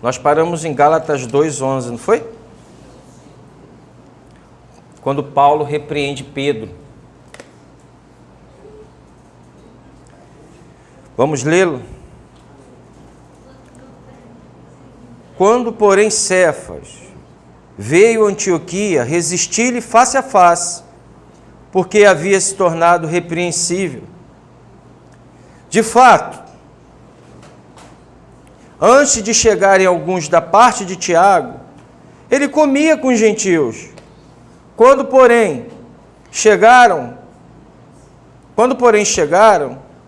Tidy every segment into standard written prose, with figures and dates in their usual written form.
Nós paramos em Gálatas 2:11, não foi? Quando Paulo repreende Pedro. Vamos lê-lo? Quando, porém, Cefas veio a Antioquia, resisti-lhe face a face, porque havia se tornado repreensível. De fato, antes de chegarem alguns da parte de Tiago, ele comia com os gentios. Quando, porém, chegaram,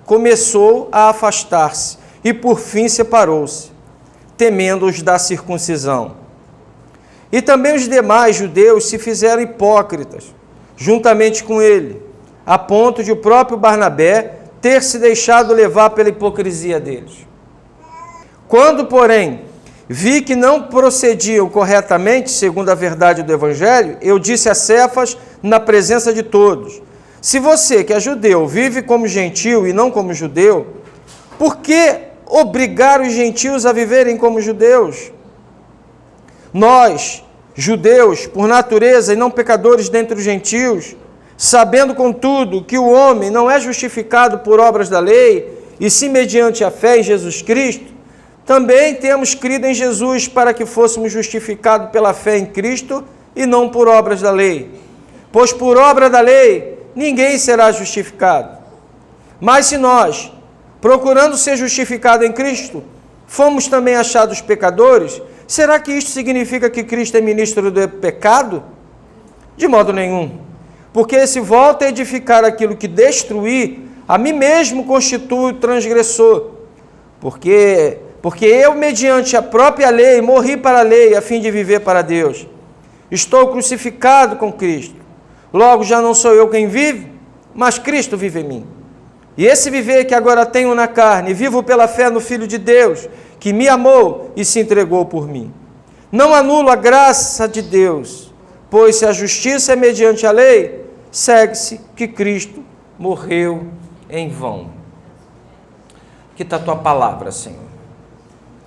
começou a afastar-se e, por fim, separou-se, temendo os da circuncisão. E também os demais judeus se fizeram hipócritas, juntamente com ele, a ponto de o próprio Barnabé ter se deixado levar pela hipocrisia deles. Quando, porém, vi que não procediam corretamente, segundo a verdade do Evangelho, eu disse a Cefas, na presença de todos: se você, que é judeu, vive como gentil e não como judeu, por que obrigar os gentios a viverem como judeus? Nós, judeus, por natureza e não pecadores dentre os gentios, sabendo, contudo, que o homem não é justificado por obras da lei, e sim mediante a fé em Jesus Cristo, também temos crido em Jesus para que fôssemos justificados pela fé em Cristo e não por obras da lei. Pois por obra da lei ninguém será justificado. Mas se nós, procurando ser justificados em Cristo, fomos também achados pecadores, será que isto significa que Cristo é ministro do pecado? De modo nenhum. Porque se volta a edificar aquilo que destruí, a mim mesmo constituo transgressor. Porque eu, mediante a própria lei, morri para a lei, a fim de viver para Deus. Estou crucificado com Cristo. Logo, já não sou eu quem vive, mas Cristo vive em mim. E esse viver que agora tenho na carne, vivo pela fé no Filho de Deus, que me amou e se entregou por mim. Não anulo a graça de Deus, pois se a justiça é mediante a lei, segue-se que Cristo morreu em vão. Aqui está a tua palavra, Senhor.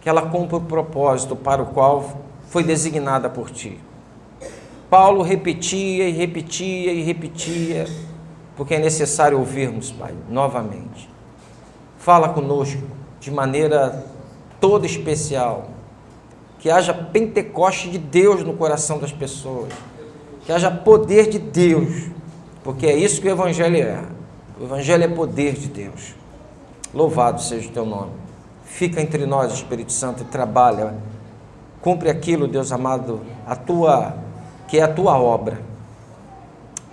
Que ela cumpra o propósito para o qual foi designada por Ti. Paulo repetia e repetia e repetia, porque é necessário ouvirmos, Pai, novamente. Fala conosco de maneira toda especial. Que haja Pentecoste de Deus no coração das pessoas. Que haja poder de Deus, porque é isso que o Evangelho é. O Evangelho é poder de Deus. Louvado seja o Teu nome. Fica entre nós, Espírito Santo, e trabalha. Cumpre aquilo, Deus amado, que é a Tua obra.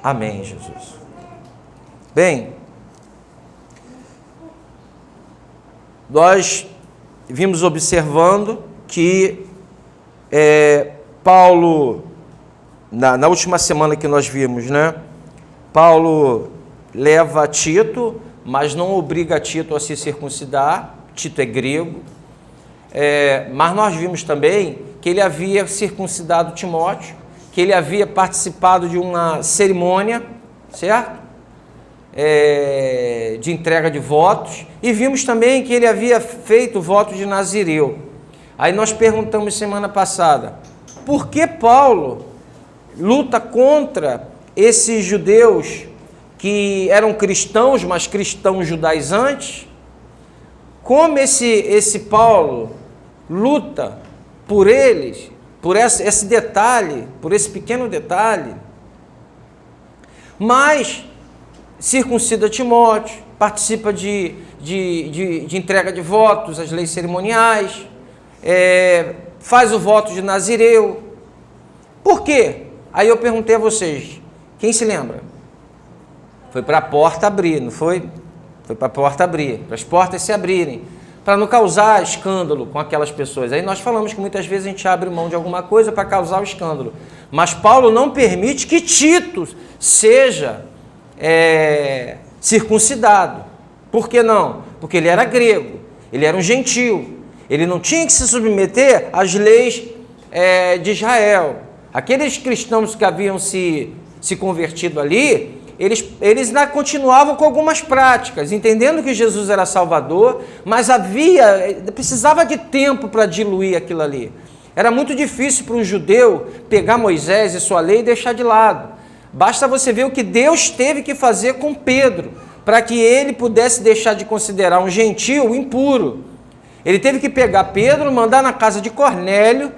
Amém, Jesus. Bem, nós vimos observando que Paulo, na última semana que nós vimos, né? Paulo leva Tito, mas não obriga Tito a se circuncidar. Tito é grego. Mas nós vimos também que ele havia circuncidado Timóteo, que ele havia participado de uma cerimônia, certo? De entrega de votos, e vimos também que ele havia feito o voto de Nazireu. Aí nós perguntamos semana passada, por que Paulo luta contra esses judeus que eram cristãos, mas cristãos judaizantes? Como esse Paulo luta por eles, por esse detalhe, por esse pequeno detalhe, mas circuncida Timóteo, participa de entrega de votos, as leis cerimoniais, faz o voto de Nazireu. Por quê? Aí eu perguntei a vocês, quem se lembra? Foi para a porta abrir, não foi? Foi para a porta abrir, para as portas se abrirem, para não causar escândalo com aquelas pessoas. Aí nós falamos que muitas vezes a gente abre mão de alguma coisa para causar o escândalo. Mas Paulo não permite que Tito seja circuncidado. Por que não? Porque ele era grego, ele era um gentil, ele não tinha que se submeter às leis de Israel. Aqueles cristãos que haviam se convertido ali, eles ainda continuavam com algumas práticas, entendendo que Jesus era Salvador, mas precisava de tempo para diluir aquilo ali. Era muito difícil para um judeu pegar Moisés e sua lei e deixar de lado. Basta você ver o que Deus teve que fazer com Pedro, para que ele pudesse deixar de considerar um gentil impuro. Ele teve que pegar Pedro, mandar na casa de Cornélio,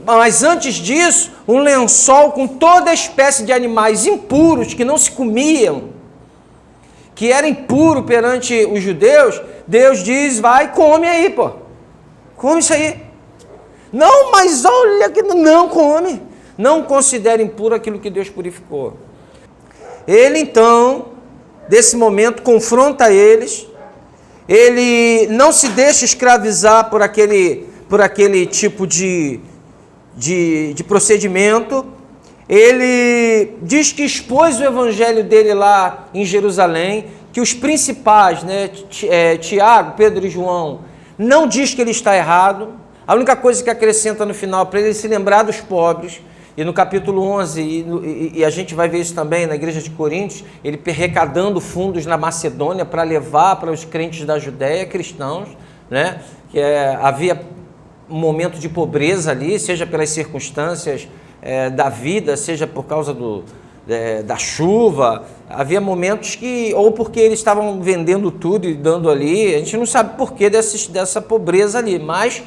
mas antes disso, um lençol com toda espécie de animais impuros que não se comiam, que era impuro perante os judeus. Deus diz, vai, come aí, pô. Come isso aí. Não, mas olha que não come. Não considere impuro aquilo que Deus purificou. Ele então, desse momento, confronta eles. Ele não se deixa escravizar por aquele tipo de procedimento. Ele diz que expôs o evangelho dele lá em Jerusalém, que os principais, né, Tiago, Pedro e João, não diz que ele está errado. A única coisa que acrescenta no final para ele se lembrar dos pobres. E no capítulo 11, e a gente vai ver isso também na igreja de Coríntios, ele arrecadando fundos na Macedônia para levar para os crentes da Judéia, cristãos, né? Havia um momento de pobreza ali, seja pelas circunstâncias da vida, seja por causa da chuva. Havia momentos ou porque eles estavam vendendo tudo e dando ali, a gente não sabe por que dessa pobreza ali, mas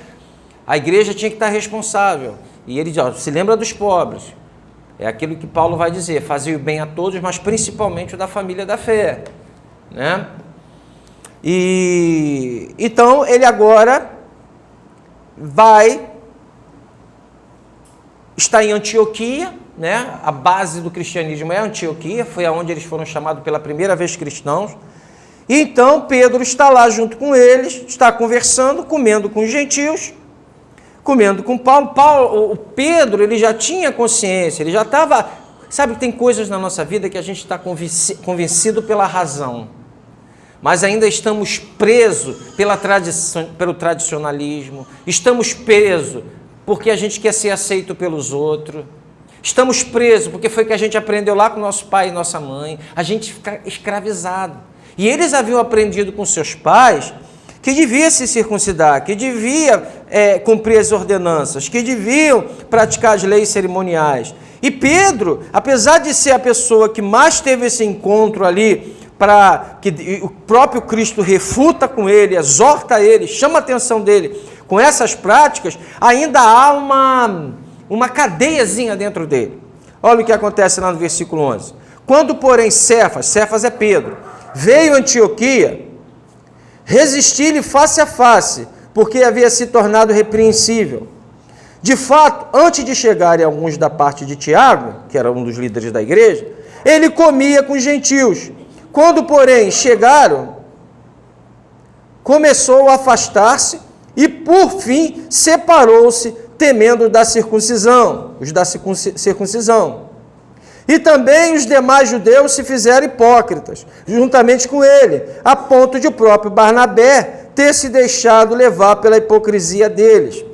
a igreja tinha que estar responsável. E ele diz, se lembra dos pobres. É aquilo que Paulo vai dizer, fazer o bem a todos, mas principalmente o da família da fé. Né? E então ele agora está em Antioquia, né? A base do cristianismo é Antioquia, foi aonde eles foram chamados pela primeira vez cristãos. E então Pedro está lá junto com eles, está conversando, comendo com os gentios, comendo com Paulo. Pedro, ele já tinha consciência, ele já estava... Sabe que tem coisas na nossa vida que a gente está convencido pela razão, mas ainda estamos presos pelo tradicionalismo, estamos presos porque a gente quer ser aceito pelos outros, estamos presos porque foi que a gente aprendeu lá com nosso pai e nossa mãe, a gente fica escravizado. E eles haviam aprendido com seus pais que devia se circuncidar, que devia cumprir as ordenanças, que deviam praticar as leis cerimoniais. E Pedro, apesar de ser a pessoa que mais teve esse encontro ali, que o próprio Cristo refuta com ele, exorta ele, chama a atenção dele com essas práticas, ainda há uma cadeiazinha dentro dele. Olha o que acontece lá no versículo 11. Quando, porém, Cefas é Pedro, veio a Antioquia, resisti-lhe face a face, porque havia se tornado repreensível. De fato, antes de chegarem alguns da parte de Tiago, que era um dos líderes da igreja, ele comia com os gentios. Quando, porém, chegaram, começou a afastar-se e, por fim, separou-se, temendo da circuncisão, os da circuncisão. E também os demais judeus se fizeram hipócritas, juntamente com ele, a ponto de o próprio Barnabé ter se deixado levar pela hipocrisia deles.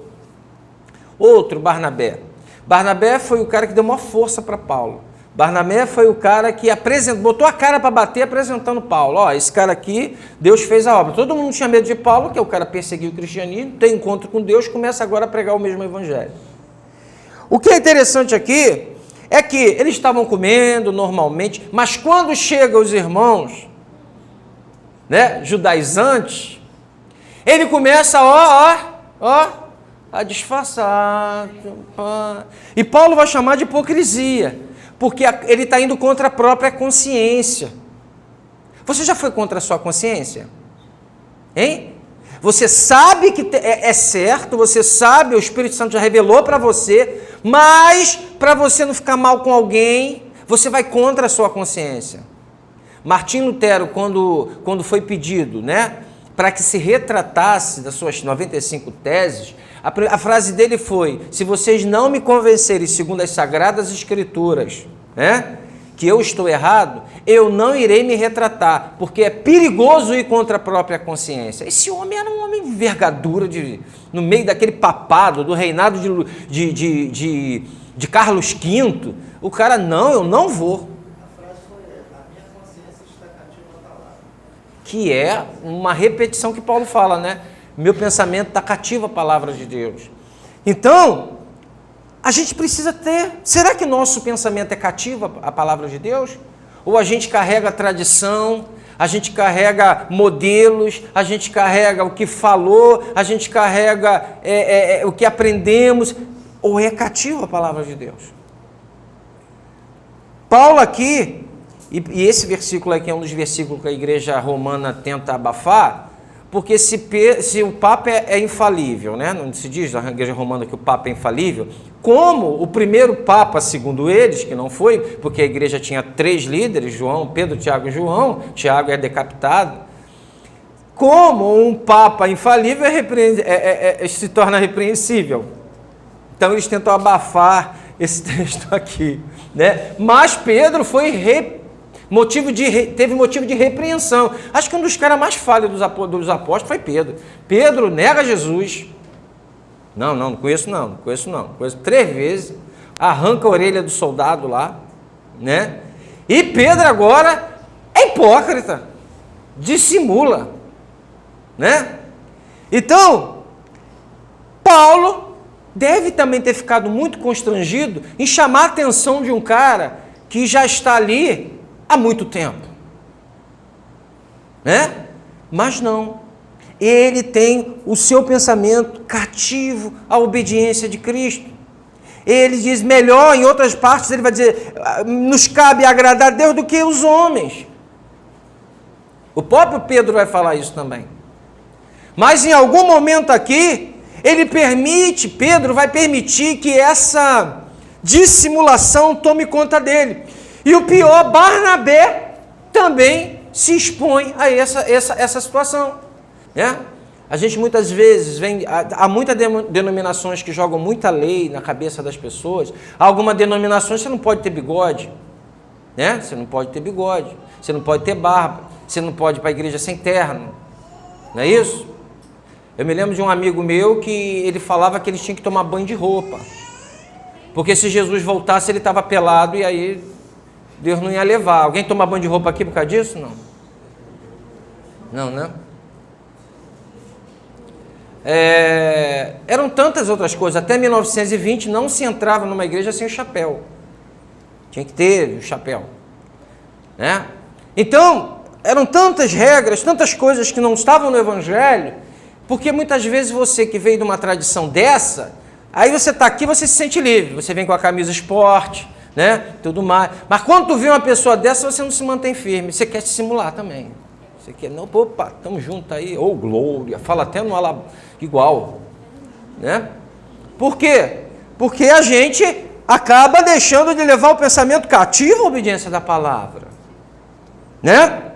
Outro Barnabé. Barnabé foi o cara que deu maior força para Paulo. Barnabé foi o cara que botou a cara para bater apresentando Paulo. Ó, esse cara aqui, Deus fez a obra. Todo mundo tinha medo de Paulo, que é o cara perseguiu o cristianismo, tem encontro com Deus, começa agora a pregar o mesmo evangelho. O que é interessante aqui é que eles estavam comendo normalmente, mas quando chegam os irmãos, né, judaizantes, ele começa, a disfarçar. E Paulo vai chamar de hipocrisia, porque ele está indo contra a própria consciência. Você já foi contra a sua consciência? Hein? Você sabe que é certo, você sabe, o Espírito Santo já revelou para você, mas para você não ficar mal com alguém, você vai contra a sua consciência. Martim Lutero, quando foi pedido, né, para que se retratasse das suas 95 teses, a frase dele foi: se vocês não me convencerem segundo as Sagradas Escrituras, né, que eu estou errado, eu não irei me retratar, porque é perigoso ir contra a própria consciência. Esse homem era um homem de envergadura, no meio daquele papado, do reinado de Carlos V. O cara, não, eu não vou. que é uma repetição que Paulo fala, né? Meu pensamento está cativo à palavra de Deus. Então, a gente precisa ter... Será que nosso pensamento é cativo à palavra de Deus? Ou a gente carrega tradição, a gente carrega modelos, a gente carrega o que falou, a gente carrega o que aprendemos, ou é cativo à palavra de Deus? Paulo aqui, e esse versículo aqui é um dos versículos que a igreja romana tenta abafar, porque se o Papa é infalível, né? Não se diz na igreja romana que o Papa é infalível, como o primeiro Papa, segundo eles, que não foi, porque a igreja tinha 3 líderes, João, Pedro, Tiago e João, Tiago é decapitado, como um Papa infalível se torna repreensível. Então eles tentam abafar esse texto aqui, né? Mas Pedro foi teve motivo de repreensão. Acho que um dos caras mais falhos dos apóstolos foi Pedro. Pedro nega Jesus. Não conheço não. Conheço 3 vezes. Arranca a orelha do soldado lá, né? E Pedro agora é hipócrita. Dissimula, né? Então, Paulo deve também ter ficado muito constrangido em chamar a atenção de um cara que já está ali há muito tempo, né? Mas não, ele tem o seu pensamento cativo à obediência de Cristo. Ele diz melhor, em outras partes ele vai dizer, nos cabe agradar a Deus do que os homens. O próprio Pedro vai falar isso também. Mas em algum momento aqui, Pedro vai permitir que essa dissimulação tome conta dele. E o pior, Barnabé também se expõe a essa situação, né? A gente muitas vezes há muitas denominações que jogam muita lei na cabeça das pessoas. Há algumas denominações que você não pode ter bigode, né? Você não pode ter bigode, você não pode ter barba, você não pode ir para a igreja sem terno, não é isso? Eu me lembro de um amigo meu que ele falava que ele tinha que tomar banho de roupa, porque se Jesus voltasse ele estava pelado e aí Deus não ia levar. Alguém toma banho de roupa aqui por causa disso? Não, né? Eram tantas outras coisas. Até 1920 não se entrava numa igreja sem o chapéu. Tinha que ter o chapéu, né? Então, eram tantas regras, tantas coisas que não estavam no Evangelho, porque muitas vezes você que veio de uma tradição dessa, aí você está aqui, você se sente livre. Você vem com a camisa esporte, né? Tudo mais. Mas quando tu vê uma pessoa dessa, você não se mantém firme. Você quer se simular também. Você quer, não, opa, estamos juntos aí. Ô, glória. Fala até no ala igual, né? Por quê? Porque a gente acaba deixando de levar o pensamento cativo à obediência da palavra, né?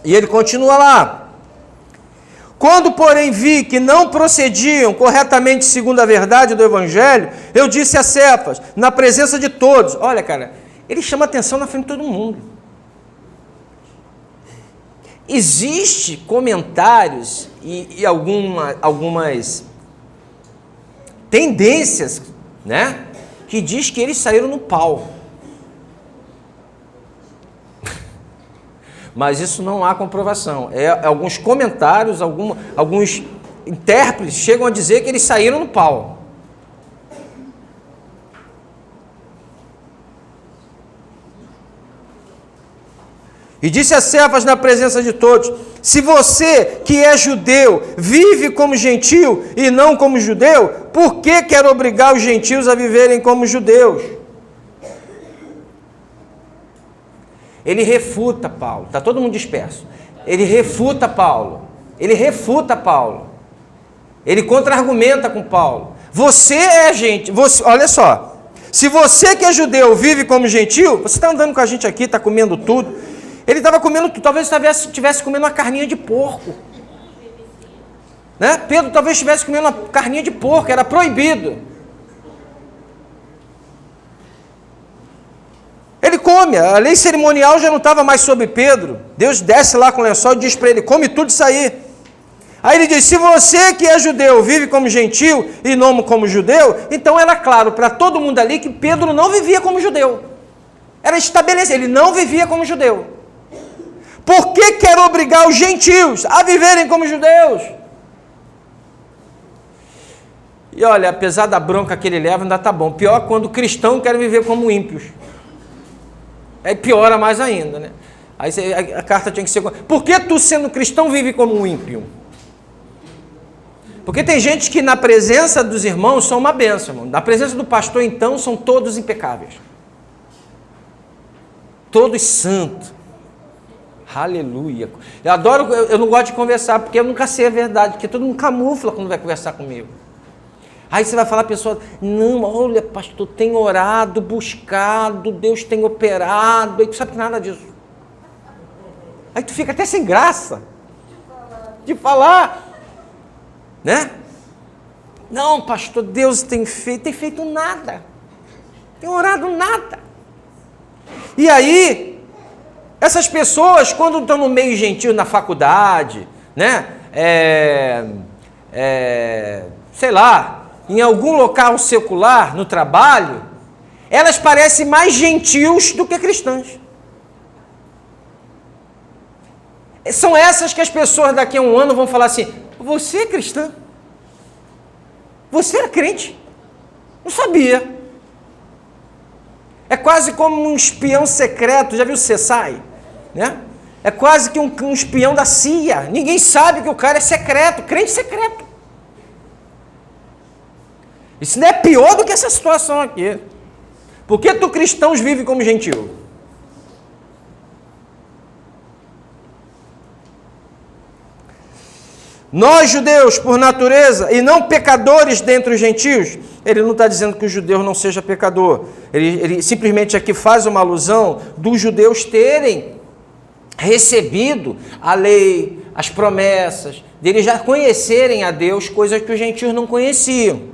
E ele continua lá. Quando, porém, vi que não procediam corretamente segundo a verdade do Evangelho, eu disse a Cefas, na presença de todos, olha, cara, ele chama atenção na frente de todo mundo. Existem comentários e algumas tendências, né, que diz que eles saíram no pau. Mas isso não há comprovação. Alguns comentários, alguns intérpretes chegam a dizer que eles saíram no pau. E disse a Cefas na presença de todos, se você que é judeu vive como gentio e não como judeu, por que quer obrigar os gentios a viverem como judeus? Ele refuta Paulo, está todo mundo disperso. Ele refuta Paulo, ele contra-argumenta com Paulo. Você é gente, olha só, se você que é judeu vive como gentil, você está andando com a gente aqui, está comendo tudo. Ele estava comendo tudo, talvez estivesse comendo uma carninha de porco, né? Pedro talvez estivesse comendo uma carninha de porco, era proibido. Ele come, a lei cerimonial já não estava mais sobre Pedro. Deus desce lá com o lençol e diz para ele, come tudo isso aí. Aí ele diz, se você que é judeu vive como gentil e não como judeu, então era claro para todo mundo ali que Pedro não vivia como judeu. Era estabelecido, ele não vivia como judeu. Por que quer quero obrigar os gentios a viverem como judeus. E olha, apesar da bronca que ele leva, ainda está bom. Pior quando cristãos querem viver como ímpios. Aí piora mais ainda, né? Aí a carta tinha que ser... Por que tu, sendo cristão, vive como um ímpio? Porque tem gente que na presença dos irmãos são uma bênção, irmão. Na presença do pastor, então, são todos impecáveis. Todos santos. Aleluia. Eu não gosto de conversar, porque eu nunca sei a verdade, porque todo mundo camufla quando vai conversar comigo. Aí você vai falar a pessoa, não, olha, pastor, tem orado, buscado, Deus tem operado, aí tu sabe nada disso. Aí tu fica até sem graça de falar, né? Não, pastor, Deus tem feito nada, tem orado nada. E aí, essas pessoas, quando estão no meio gentil, na faculdade, né? Sei lá, em algum local secular, no trabalho, elas parecem mais gentios do que cristãs. São essas que as pessoas daqui a um ano vão falar assim, você é cristã? Você era crente? Não sabia. É quase como um espião secreto, já viu o CSI? Né? É quase que um espião da CIA. Ninguém sabe que o cara é secreto, crente secreto. Isso não é pior do que essa situação aqui. Por que tu cristãos vive como gentil? Nós, judeus, por natureza, e não pecadores dentre os gentios, ele não está dizendo que o judeu não seja pecador. Ele simplesmente aqui faz uma alusão dos judeus terem recebido a lei, as promessas, deles já conhecerem a Deus, coisas que os gentios não conheciam.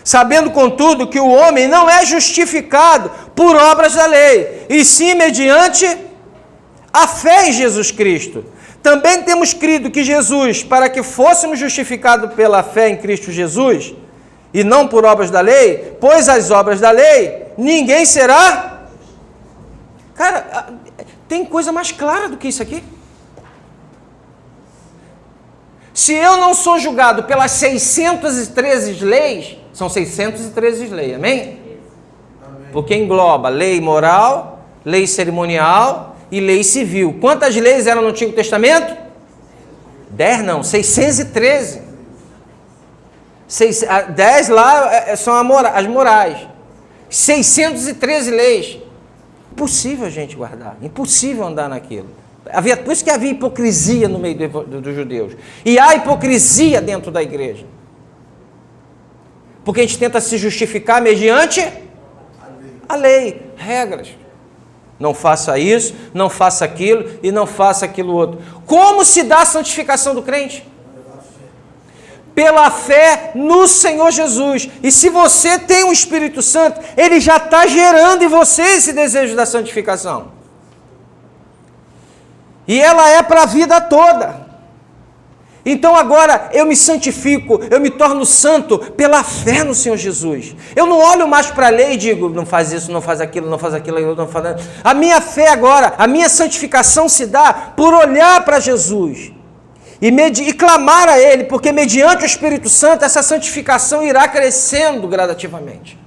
Sabendo, contudo, que o homem não é justificado por obras da lei, e sim mediante a fé em Jesus Cristo. Também temos crido que Jesus, para que fôssemos justificados pela fé em Cristo Jesus, e não por obras da lei, pois as obras da lei, ninguém será... Cara, tem coisa mais clara do que isso aqui? Se eu não sou julgado pelas 613 leis, são 613 leis, amém? Porque engloba lei moral, lei cerimonial e lei civil. Quantas leis eram no Antigo Testamento? 10 não, 613. 10 lá são as morais. 613 leis. Impossível a gente guardar, impossível andar naquilo. Por isso que havia hipocrisia no meio dos judeus. E há hipocrisia dentro da igreja. Porque a gente tenta se justificar mediante a lei, regras. Não faça isso, não faça aquilo e não faça aquilo outro. Como se dá a santificação do crente? Pela fé no Senhor Jesus. E se você tem o Espírito Santo, ele já está gerando em você esse desejo da santificação. E ela é para a vida toda. Então agora eu me santifico, eu me torno santo pela fé no Senhor Jesus. Eu não olho mais para a lei e digo, não faz isso, não faz aquilo, não faz aquilo, não faz... A minha fé agora, a minha santificação se dá por olhar para Jesus e clamar a Ele, porque mediante o Espírito Santo essa santificação irá crescendo gradativamente.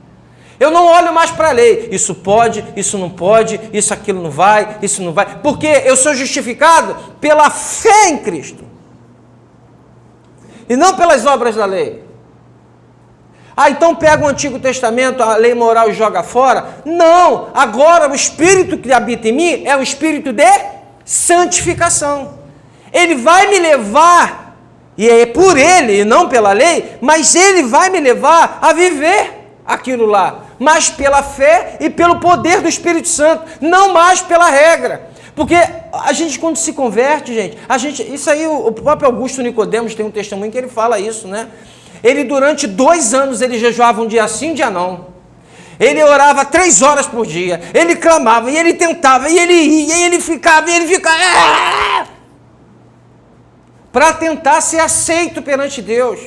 Eu não olho mais para a lei, isso pode, isso não pode, isso aquilo não vai, isso não vai, porque eu sou justificado pela fé em Cristo. E não pelas obras da lei. Então pega o Antigo Testamento, a lei moral e joga fora. Não, agora o Espírito que habita em mim é o Espírito de santificação. Ele vai me levar, e é por ele e não pela lei, mas ele vai me levar a viver aquilo lá. Mas pela fé e pelo poder do Espírito Santo, não mais pela regra. Porque a gente, quando se converte, isso aí, o próprio Augusto Nicodemos tem um testemunho que ele fala isso, né? Ele, durante 2 anos, ele jejuava um dia sim, um dia não. Ele orava 3 horas por dia, ele clamava, e ele tentava, e ele ia, e ele ficava, para tentar ser aceito perante Deus.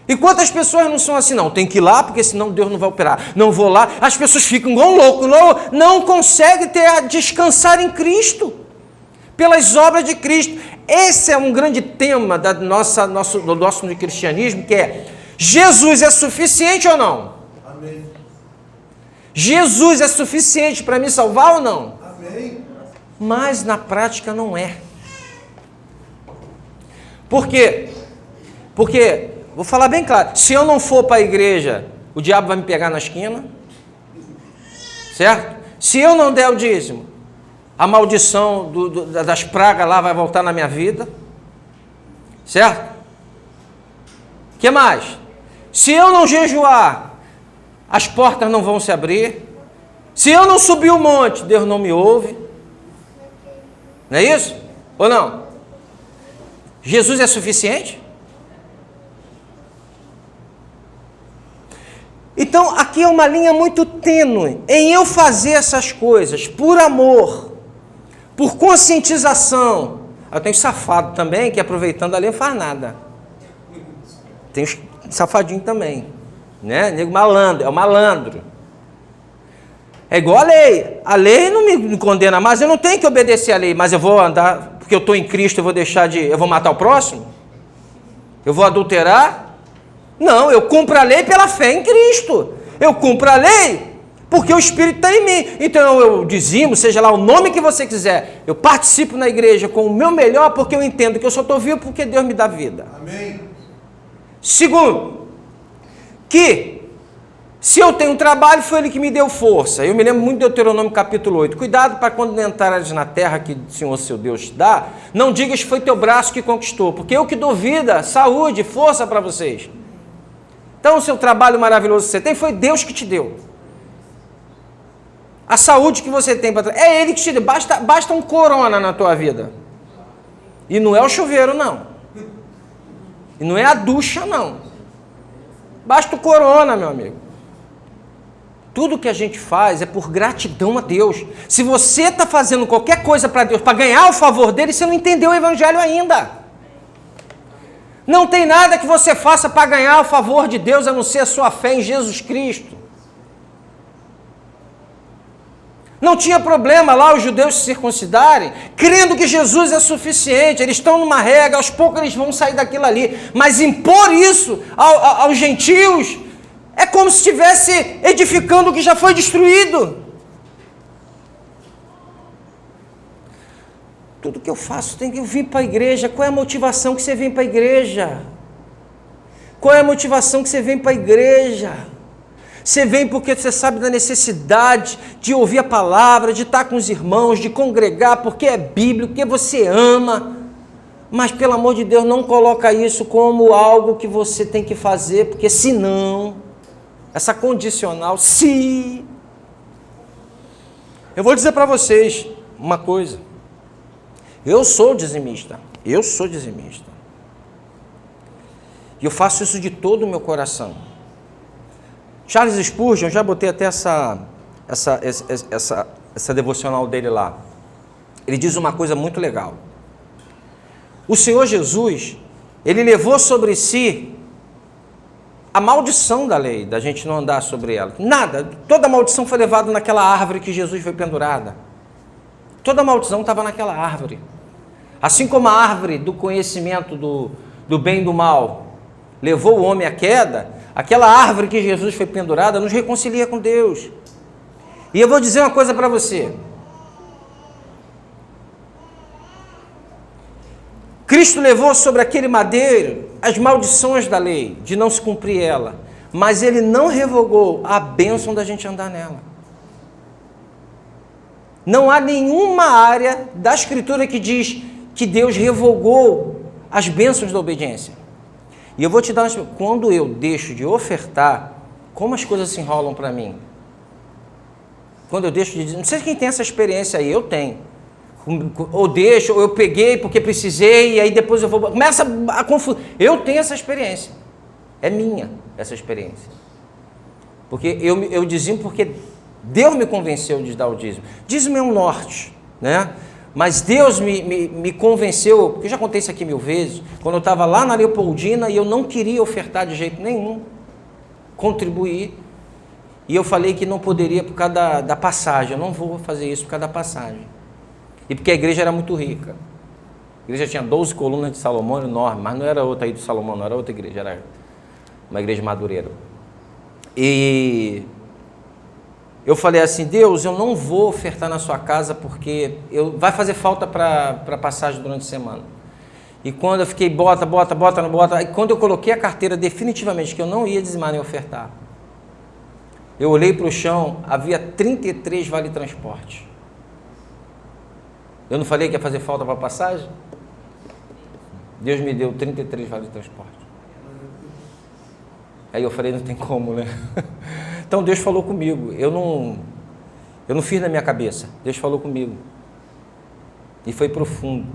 E quantas pessoas não são assim? Não, tem que ir lá, porque senão Deus não vai operar. Não vou lá. As pessoas ficam igual louco, não conseguem descansar em Cristo. pelas obras de Cristo. Esse é um grande tema do nosso cristianismo, que é: Jesus é suficiente ou não? Amém. Jesus é suficiente para me salvar ou não? Amém. Mas na prática não é. Por quê? Porque, vou falar bem claro, se eu não for para a igreja, o diabo vai me pegar na esquina, certo? Se eu não der o dízimo, a maldição das pragas lá vai voltar na minha vida, certo? O que mais? Se eu não jejuar, as portas não vão se abrir. Se eu não subir o monte, Deus não me ouve. Não é isso? Ou não? Jesus é suficiente? Então, aqui é uma linha muito tênue em eu fazer essas coisas por amor, por conscientização. Eu tenho safado também, que aproveitando ali não faz nada. Tem safadinho também, né? Nego malandro, é o malandro. É igual a lei. A lei não me condena mais, eu não tenho que obedecer à lei, mas eu vou andar, porque eu estou em Cristo, eu vou matar o próximo? Eu vou adulterar? Não, eu cumpro a lei pela fé em Cristo. Eu cumpro a lei porque o Espírito está em mim. Então eu dizimo, seja lá o nome que você quiser, eu participo na igreja com o meu melhor, porque eu entendo que eu só estou vivo porque Deus me dá vida. Amém. Segundo, que se eu tenho um trabalho, foi Ele que me deu força. Eu me lembro muito de Deuteronômio capítulo 8. Cuidado para quando entrares na terra que o Senhor, seu Deus, te dá, não digas que foi teu braço que conquistou, porque eu que dou vida, saúde, força para vocês. Então, o seu trabalho maravilhoso que você tem, foi Deus que te deu. A saúde que você tem, é Ele que te deu. Basta um corona na tua vida. E não é o chuveiro, não. E não é a ducha, não. Basta o corona, meu amigo. Tudo que a gente faz é por gratidão a Deus. Se você está fazendo qualquer coisa para Deus, para ganhar o favor dele, você não entendeu o evangelho ainda. Não tem nada que você faça para ganhar o favor de Deus, a não ser a sua fé em Jesus Cristo. Não tinha problema lá os judeus se circuncidarem, crendo que Jesus é suficiente, eles estão numa regra, aos poucos eles vão sair daquilo ali. Mas impor isso aos gentios é como se estivesse edificando o que já foi destruído. Tudo que eu faço tem que vir para a igreja. Qual é a motivação que você vem para a igreja? Qual é a motivação que você vem para a igreja? Você vem porque você sabe da necessidade de ouvir a palavra, de estar com os irmãos, de congregar, porque é bíblico, porque você ama. Mas, pelo amor de Deus, não coloca isso como algo que você tem que fazer, porque senão, essa condicional, se... Eu vou dizer para vocês uma coisa. Eu sou dizimista. E eu faço isso de todo o meu coração. Charles Spurgeon, já botei até essa devocional dele lá. Ele diz uma coisa muito legal. O Senhor Jesus, Ele levou sobre si a maldição da lei, da gente não andar sobre ela. Nada, toda a maldição foi levada naquela árvore que Jesus foi pendurada. Toda a maldição estava naquela árvore. Assim como a árvore do conhecimento do bem e do mal levou o homem à queda, aquela árvore que Jesus foi pendurada nos reconcilia com Deus. E eu vou dizer uma coisa para você. Cristo levou sobre aquele madeiro as maldições da lei, de não se cumprir ela, mas Ele não revogou a bênção da gente andar nela. Não há nenhuma área da Escritura que diz que Deus revogou as bênçãos da obediência. E eu vou te dar uma... Quando eu deixo de ofertar, como as coisas se enrolam para mim? Quando eu deixo de... Não sei quem tem essa experiência aí, eu tenho. Ou deixo, ou eu peguei porque precisei, e aí depois eu vou... Começa a confusão. Eu tenho essa experiência. É minha essa experiência. Porque eu dizimo porque Deus me convenceu de dar o dízimo. Dízimo é um norte, né? Mas Deus me convenceu, porque eu já contei isso aqui 1000 vezes, quando eu estava lá na Leopoldina e eu não queria ofertar de jeito nenhum, contribuir, e eu falei que não poderia por causa da passagem, eu não vou fazer isso por causa da passagem. E porque a igreja era muito rica. A igreja tinha 12 colunas de Salomão, enorme, mas não era outra aí de Salomão, não era outra igreja, era uma igreja madureira. E eu falei assim, Deus, eu não vou ofertar na sua casa porque vai fazer falta para passagem durante a semana. E quando eu fiquei, bota, aí quando eu coloquei a carteira definitivamente que eu não ia dizimar nem ofertar, eu olhei para o chão, havia 33 vale-transporte. Eu não falei que ia fazer falta para passagem? Deus me deu 33 vale-transporte. Aí eu falei, não tem como, né? Então Deus falou comigo, eu não fiz na minha cabeça, Deus falou comigo. E foi profundo.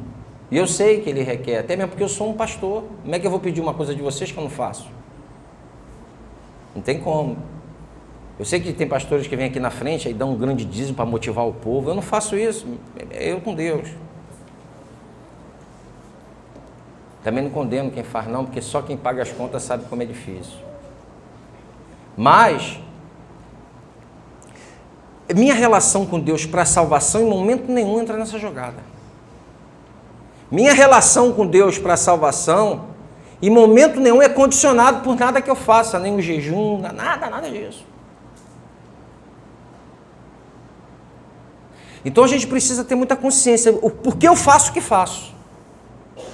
E eu sei que Ele requer, até mesmo porque eu sou um pastor. Como é que eu vou pedir uma coisa de vocês que eu não faço? Não tem como. Eu sei que tem pastores que vêm aqui na frente e dão um grande dízimo para motivar o povo. Eu não faço isso, é eu com Deus. Também não condeno quem faz não, porque só quem paga as contas sabe como é difícil. Mas minha relação com Deus para a salvação em momento nenhum entra nessa jogada. Minha relação com Deus para a salvação em momento nenhum é condicionado por nada que eu faça, nem o jejum, nada disso. Então a gente precisa ter muita consciência, por que eu faço o que faço?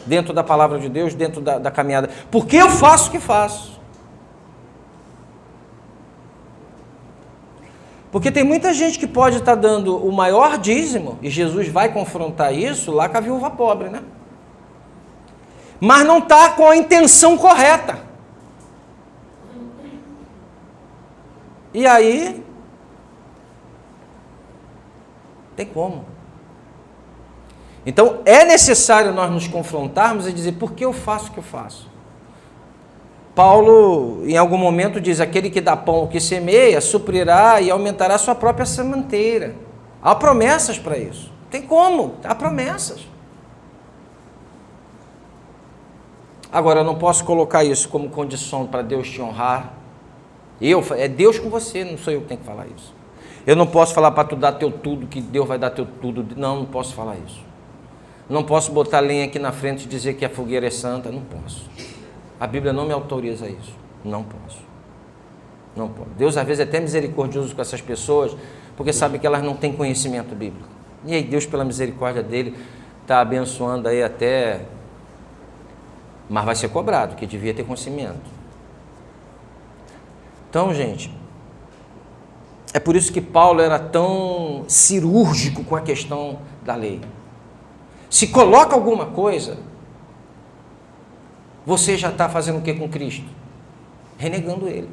Dentro da palavra de Deus, dentro da caminhada. Por que eu faço o que faço? Porque tem muita gente que pode estar dando o maior dízimo, e Jesus vai confrontar isso lá com a viúva pobre, né? Mas não está com a intenção correta. E aí, tem como. Então, é necessário nós nos confrontarmos e dizer, por que eu faço o que eu faço? Paulo, em algum momento, diz, aquele que dá pão ao que semeia, suprirá e aumentará a sua própria sementeira. Há promessas para isso. Tem como, há promessas. Agora, eu não posso colocar isso como condição para Deus te honrar. É Deus com você, não sou eu que tenho que falar isso. Eu não posso falar para tu dar teu tudo, que Deus vai dar teu tudo. Não posso falar isso. Não posso botar lenha aqui na frente e dizer que a fogueira é santa. Não posso. A Bíblia não me autoriza isso. Não posso. Não posso. Deus, às vezes, é até misericordioso com essas pessoas, porque sabe que elas não têm conhecimento bíblico. E aí Deus, pela misericórdia dele, está abençoando aí até... Mas vai ser cobrado, que devia ter conhecimento. Então, gente, é por isso que Paulo era tão cirúrgico com a questão da lei. Se coloca alguma coisa, você já está fazendo o que com Cristo? Renegando Ele.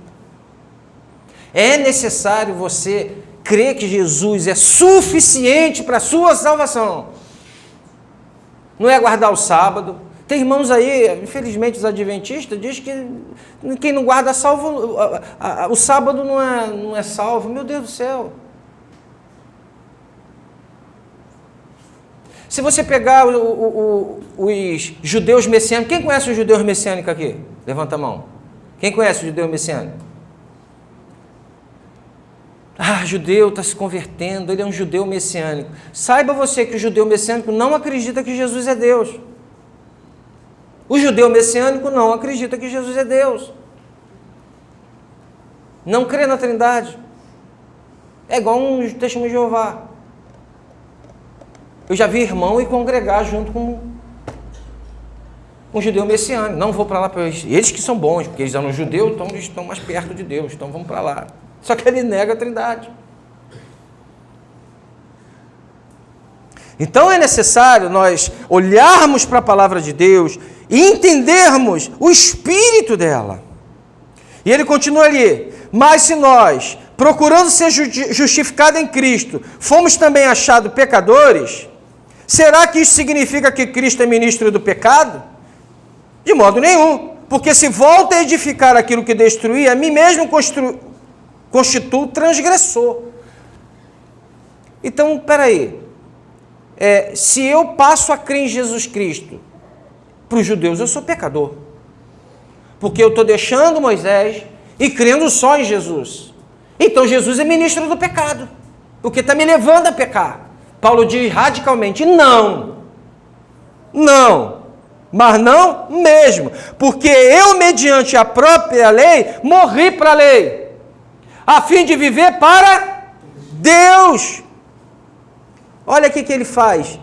É necessário você crer que Jesus é suficiente para a sua salvação. Não é guardar o sábado. Tem irmãos aí, infelizmente os adventistas, diz que quem não guarda salvo, o sábado não é salvo. Meu Deus do céu. Se você pegar os judeus messiânicos, quem conhece os judeus messiânicos aqui? Levanta a mão. Quem conhece o judeu messiânico? Ah, judeu está se convertendo, ele é um judeu messiânico. Saiba você que o judeu messiânico não acredita que Jesus é Deus. O judeu messiânico não acredita que Jesus é Deus. Não crê na Trindade. É igual um testemunho de Jeová. Eu já vi irmão ir congregar junto com um judeu messiânico. Não vou para lá para eles que são bons, porque eles eram judeus, então eles estão mais perto de Deus, então vamos para lá. Só que ele nega a Trindade. Então é necessário nós olharmos para a palavra de Deus e entendermos o espírito dela. E ele continua ali, mas se nós, procurando ser justificados em Cristo, fomos também achados pecadores, será que isso significa que Cristo é ministro do pecado? De modo nenhum, porque se volta a edificar aquilo que destruí, a mim mesmo constituo transgressor. Então, peraí, se eu passo a crer em Jesus Cristo, para os judeus eu sou pecador, porque eu estou deixando Moisés e crendo só em Jesus. Então Jesus é ministro do pecado, porque está me levando a pecar. Paulo diz radicalmente, não. Não. Mas não mesmo. Porque eu, mediante a própria lei, morri para a lei. A fim de viver para Deus. Olha o que ele faz.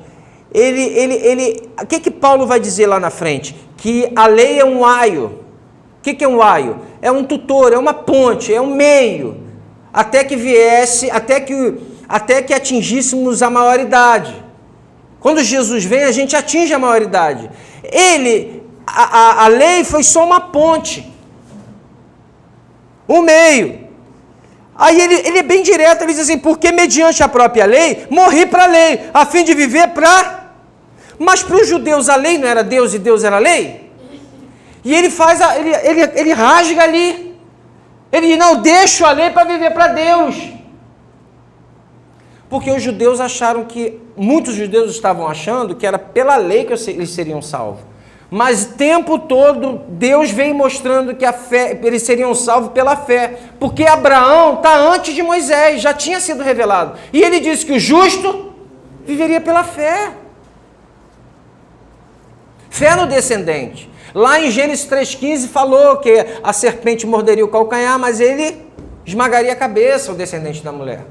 O que Paulo vai dizer lá na frente? Que a lei é um aio. O que é um aio? É um tutor, é uma ponte, é um meio. Até que viesse, até que atingíssemos a maioridade. Quando Jesus vem, a gente atinge a maioridade. A lei foi só uma ponte. Um meio. Aí ele é bem direto, ele diz assim, porque mediante a própria lei, morri para a lei, a fim de viver para... Mas para os judeus a lei não era Deus e Deus era a lei? E ele faz, ele rasga ali. Ele diz, não, deixo a lei para viver para Deus. Porque os judeus acharam que, muitos judeus estavam achando que era pela lei que eles seriam salvos. Mas o tempo todo Deus vem mostrando que a fé, eles seriam salvos pela fé. Porque Abraão está antes de Moisés, já tinha sido revelado. E ele disse que o justo viveria pela fé. Fé no descendente. Lá em Gênesis 3,15 falou que a serpente morderia o calcanhar, mas ele esmagaria a cabeça, o descendente da mulher.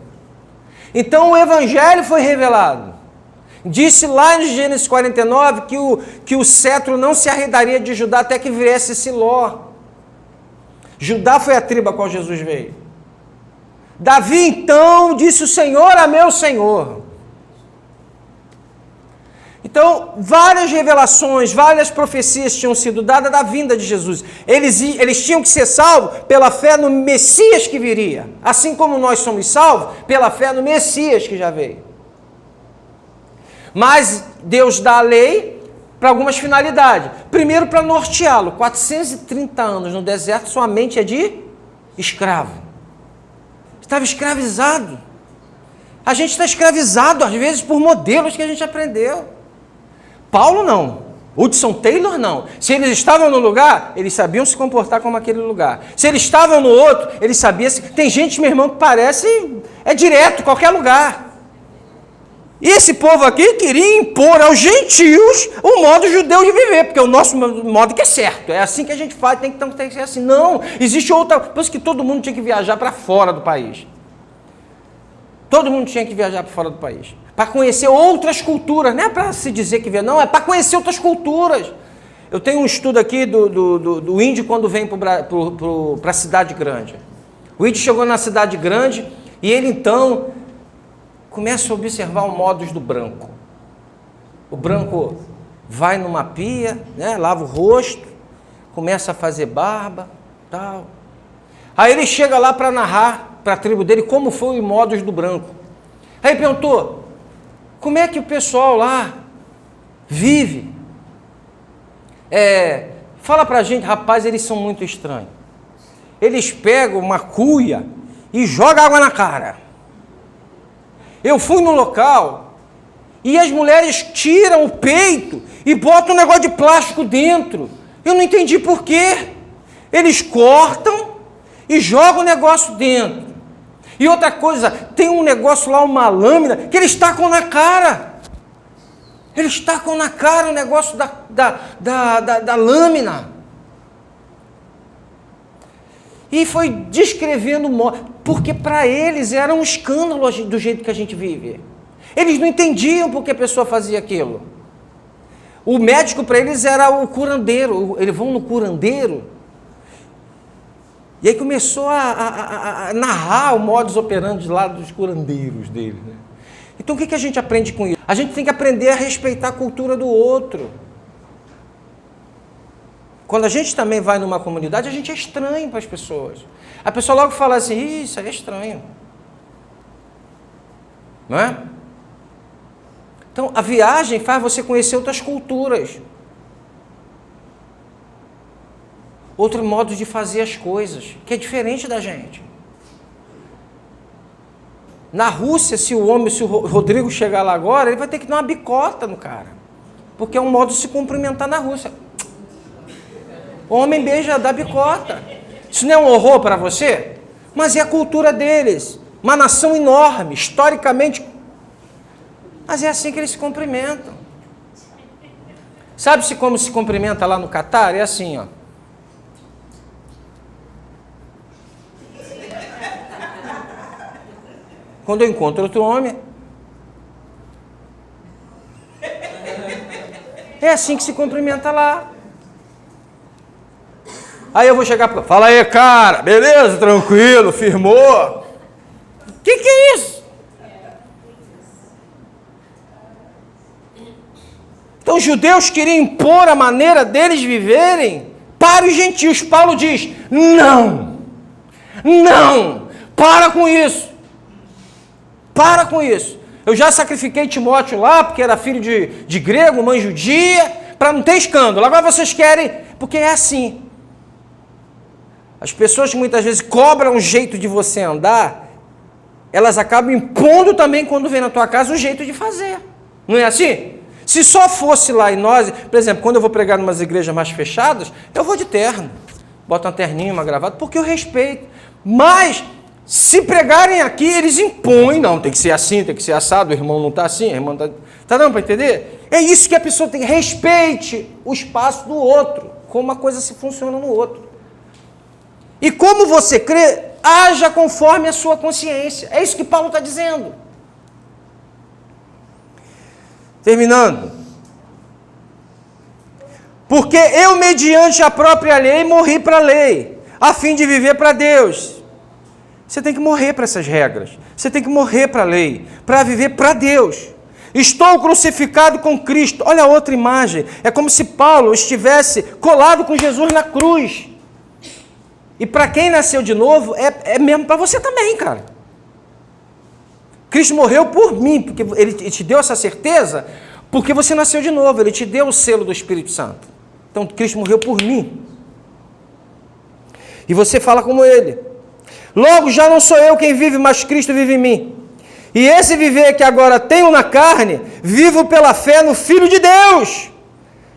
Então o evangelho foi revelado. Disse lá em Gênesis 49 que o cetro não se arredaria de Judá até que viesse Siló. Judá foi a tribo a qual Jesus veio. Davi então disse o Senhor a meu Senhor. Então, várias revelações, várias profecias tinham sido dadas da vinda de Jesus. Eles tinham que ser salvos pela fé no Messias que viria. Assim como nós somos salvos pela fé no Messias que já veio. Mas Deus dá a lei para algumas finalidades. Primeiro, para norteá-lo. 430 anos no deserto, sua mente é de escravo. Estava escravizado. A gente está escravizado, às vezes, por modelos que a gente aprendeu. Paulo não. Hudson Taylor não. Se eles estavam no lugar, eles sabiam se comportar como aquele lugar. Se eles estavam no outro, eles sabiam... Tem gente, meu irmão, que parece... É direto, qualquer lugar. E esse povo aqui queria impor aos gentios o modo judeu de viver, porque o nosso modo que é certo, é assim que a gente faz, tem que ser assim. Não, existe outra, por isso que todo mundo tinha que viajar para fora do país. Todo mundo tinha que viajar para fora do país, para conhecer outras culturas, não é para se dizer que não, é para conhecer outras culturas. Eu tenho um estudo aqui do índio quando vem para a cidade grande. O índio chegou na cidade grande e ele então... começa a observar o modus do branco. O branco vai numa pia, né, lava o rosto, começa a fazer barba, tal. Aí ele chega lá para narrar para a tribo dele como foi o modus do branco. Aí perguntou, como é que o pessoal lá vive? Fala para a gente, rapaz, eles são muito estranhos. Eles pegam uma cuia e jogam água na cara. Eu fui no local e as mulheres tiram o peito e botam um negócio de plástico dentro. Eu não entendi por quê. Eles cortam e jogam o negócio dentro. E outra coisa, tem um negócio lá, uma lâmina, que eles tacam na cara. Eles tacam na cara o negócio da lâmina. E foi descrevendo, porque para eles era um escândalo do jeito que a gente vive. Eles não entendiam porque a pessoa fazia aquilo. O médico para eles era o curandeiro, eles vão no curandeiro. E aí começou a narrar o modus operandi lá dos curandeiros dele. Né? Então o que a gente aprende com isso? A gente tem que aprender a respeitar a cultura do outro. Quando a gente também vai numa comunidade, a gente é estranho para as pessoas. A pessoa logo fala assim, isso aí é estranho. Não é? Então, a viagem faz você conhecer outras culturas. Outro modo de fazer as coisas, que é diferente da gente. Na Rússia, se o Rodrigo chegar lá agora, ele vai ter que dar uma bicota no cara. Porque é um modo de se cumprimentar na Rússia. O homem beija, dá bicota. Isso não é um horror para você? Mas é a cultura deles. Uma nação enorme, historicamente Mas é assim que eles se cumprimentam. Sabe-se como se cumprimenta lá no Catar? É assim, ó. Quando eu encontro outro homem, é assim que se cumprimenta lá. Aí eu vou chegar para... Fala aí, cara, beleza? Tranquilo, firmou? Que é isso? Então os judeus queriam impor a maneira deles viverem para os gentios. Paulo diz, não, para com isso. Para com isso. Eu já sacrifiquei Timóteo lá, porque era filho de grego, mãe judia, para não ter escândalo. Agora vocês querem, porque é assim. As pessoas que muitas vezes cobram um jeito de você andar, elas acabam impondo também, quando vem na tua casa, um jeito de fazer. Não é assim? Se só fosse lá e nós, por exemplo, quando eu vou pregar em umas igrejas mais fechadas, eu vou de terno, boto uma terninha, uma gravata, porque eu respeito. Mas, se pregarem aqui, eles impõem, não, tem que ser assim, tem que ser assado, o irmão não está assim, a irmã está... Está dando para entender? É isso que a pessoa tem, respeite o espaço do outro, como uma coisa se funciona no outro. E como você crê, haja conforme a sua consciência. É isso que Paulo está dizendo. Terminando. Porque eu, mediante a própria lei, morri para a lei, a fim de viver para Deus. Você tem que morrer para essas regras. Você tem que morrer para a lei, para viver para Deus. Estou crucificado com Cristo. Olha a outra imagem. É como se Paulo estivesse colado com Jesus na cruz. E para quem nasceu de novo, é mesmo para você também, cara. Cristo morreu por mim, porque ele te deu essa certeza, porque você nasceu de novo, ele te deu o selo do Espírito Santo. Então, Cristo morreu por mim. E você fala como ele. Logo, já não sou eu quem vive, mas Cristo vive em mim. E esse viver que agora tenho na carne, vivo pela fé no Filho de Deus.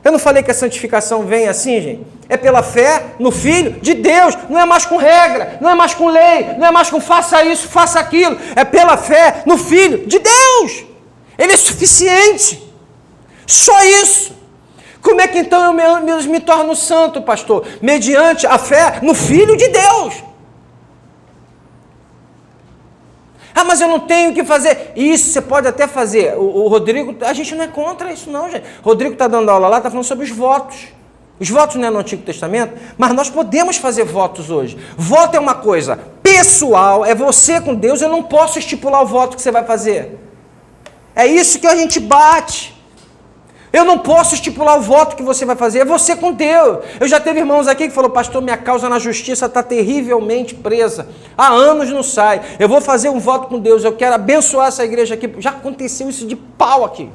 Eu não falei que a santificação vem assim, gente? É pela fé no Filho de Deus. Não é mais com regra, não é mais com lei, não é mais com faça isso, faça aquilo. É pela fé no Filho de Deus. Ele é suficiente. Só isso. Como é que então eu me torno santo, pastor? Mediante a fé no Filho de Deus. Ah, mas eu não tenho o que fazer. Isso você pode até fazer. O Rodrigo, a gente não é contra isso não, gente. O Rodrigo está dando aula lá, está falando sobre os votos. Os votos não é no Antigo Testamento, mas nós podemos fazer votos hoje. Voto é uma coisa pessoal, é você com Deus, eu não posso estipular o voto que você vai fazer. É isso que a gente bate. Eu não posso estipular o voto que você vai fazer, é você com Deus. Eu já teve irmãos aqui que falaram, pastor, minha causa na justiça está terrivelmente presa. Há anos não sai. Eu vou fazer um voto com Deus, eu quero abençoar essa igreja aqui. Já aconteceu isso de pau aqui.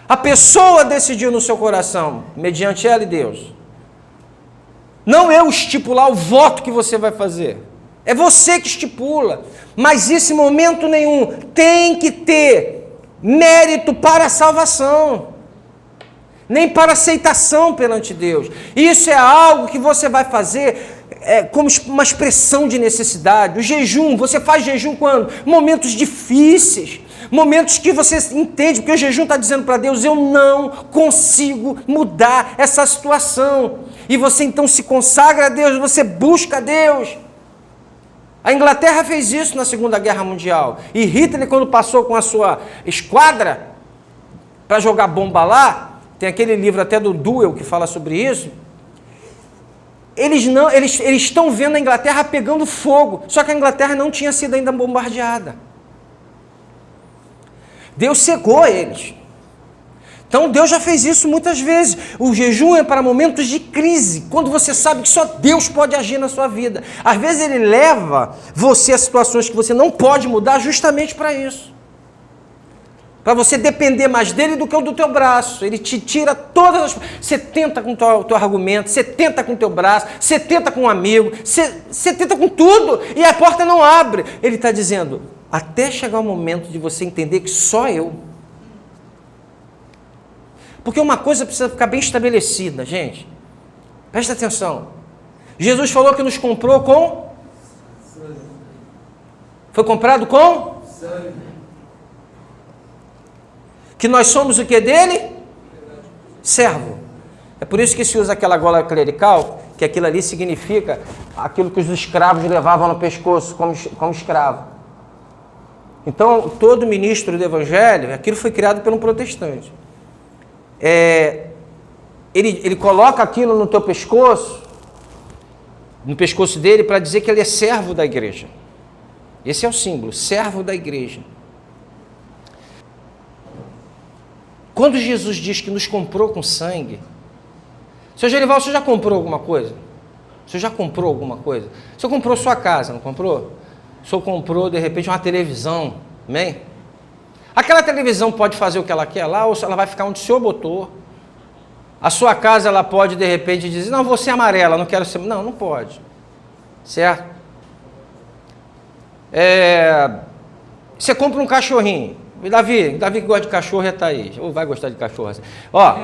A pessoa decidiu no seu coração, mediante ela e Deus. Não eu estipular o voto que você vai fazer. É você que estipula. Mas isso em momento nenhum tem que ter mérito para a salvação, nem para aceitação perante Deus. Isso é algo que você vai fazer como uma expressão de necessidade. O jejum, você faz jejum quando? Momentos difíceis, momentos que você entende, porque o jejum está dizendo para Deus, eu não consigo mudar essa situação. E você então se consagra a Deus, você busca a Deus. A Inglaterra fez isso na Segunda Guerra Mundial. E Hitler, quando passou com a sua esquadra para jogar bomba lá, tem aquele livro até do Duell que fala sobre isso, eles estão vendo a Inglaterra pegando fogo, só que a Inglaterra não tinha sido ainda bombardeada. Deus cegou eles. Então Deus já fez isso muitas vezes. O jejum é para momentos de crise, quando você sabe que só Deus pode agir na sua vida. Às vezes Ele leva você a situações que você não pode mudar justamente para isso. Para você depender mais dele do que o do teu braço. Ele te tira todas as... Você tenta com o teu argumento, você tenta com o teu braço, você tenta com um amigo, você tenta com tudo e a porta não abre. Ele está dizendo, até chegar o momento de você entender que só eu... Porque uma coisa precisa ficar bem estabelecida, gente. Presta atenção. Jesus falou que nos comprou com... Foi comprado com? Sangue. Que nós somos o que dele? Servo. É por isso que se usa aquela gola clerical, que aquilo ali significa aquilo que os escravos levavam no pescoço como escravo. Então, todo ministro do evangelho, aquilo foi criado por um protestante. Ele coloca aquilo no teu pescoço, no pescoço dele, para dizer que ele é servo da igreja. Esse é o símbolo, servo da igreja. Quando Jesus diz que nos comprou com sangue, Seu Gerival, você já comprou alguma coisa? Você já comprou alguma coisa? O senhor comprou sua casa, não comprou? O senhor comprou, de repente, uma televisão, amém? Aquela televisão pode fazer o que ela quer lá, ou ela vai ficar onde o senhor botou. A sua casa, ela pode, de repente, dizer, não, vou ser amarela, não quero ser... Não, não pode. Certo? Você compra um cachorrinho. Davi que gosta de cachorro é Thaís. Ou vai gostar de cachorro. Ó,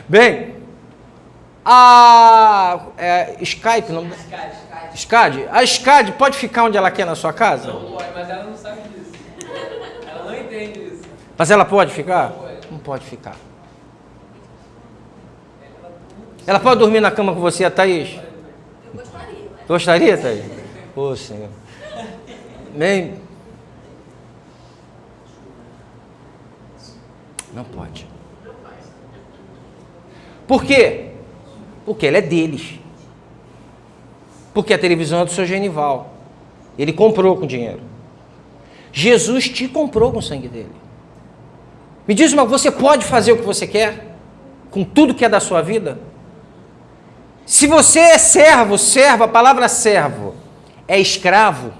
bem, Skype, não? SCAD. A SCAD pode ficar onde ela quer na sua casa? Não pode, mas ela não sabe disso. Ela não entende isso. Mas ela pode ficar? Não pode. Não pode ficar. Ela pode dormir na cama com você, Thaís? Eu gostaria. Gostaria, Thaís? Ô, Senhor. Bem, não pode. Por quê? Porque ela é deles. Porque a televisão é do seu Genival. Ele comprou com dinheiro. Jesus te comprou com o sangue dele. Me diz uma, você pode fazer o que você quer? Com tudo que é da sua vida? Se você é servo, a palavra servo é escravo.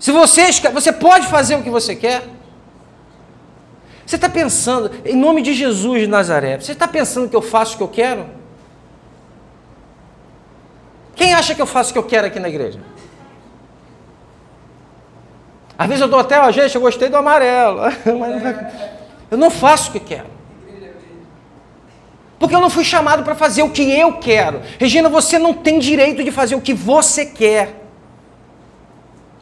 Se você é escravo, você pode fazer o que você quer? Você está pensando, em nome de Jesus de Nazaré, você está pensando que eu faço o que eu quero? Quem acha que eu faço o que eu quero aqui na igreja? Às vezes eu dou até, gente, eu gostei do amarelo, mas eu não faço o que quero. Porque eu não fui chamado para fazer o que eu quero. Regina, você não tem direito de fazer o que você quer.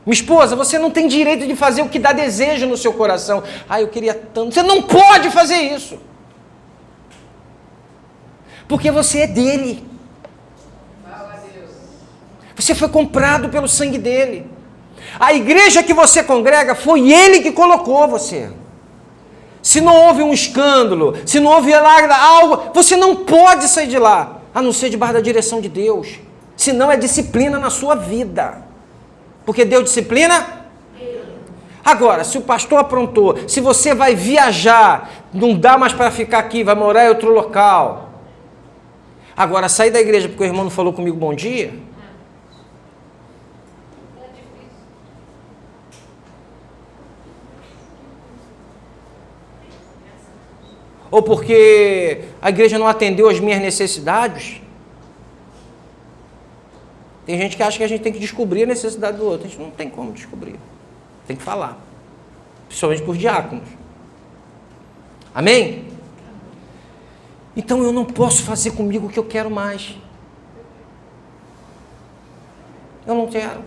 Minha esposa, você não tem direito de fazer o que dá desejo no seu coração. Ah, eu queria tanto. Você não pode fazer isso. Porque você é dele. Você foi comprado pelo sangue dele. A igreja que você congrega, foi ele que colocou você. Se não houve um escândalo, se não houve algo, você não pode sair de lá, a não ser debaixo da direção de Deus. Senão é disciplina na sua vida. Porque Deus disciplina? Agora, se o pastor aprontou, se você vai viajar, não dá mais para ficar aqui, vai morar em outro local. Agora, sair da igreja porque o irmão não falou comigo bom dia? Ou porque a igreja não atendeu às minhas necessidades? Tem gente que acha que a gente tem que descobrir a necessidade do outro. A gente não tem como descobrir. Tem que falar. Principalmente por diáconos. Amém? Então eu não posso fazer comigo o que eu quero mais. Eu não quero.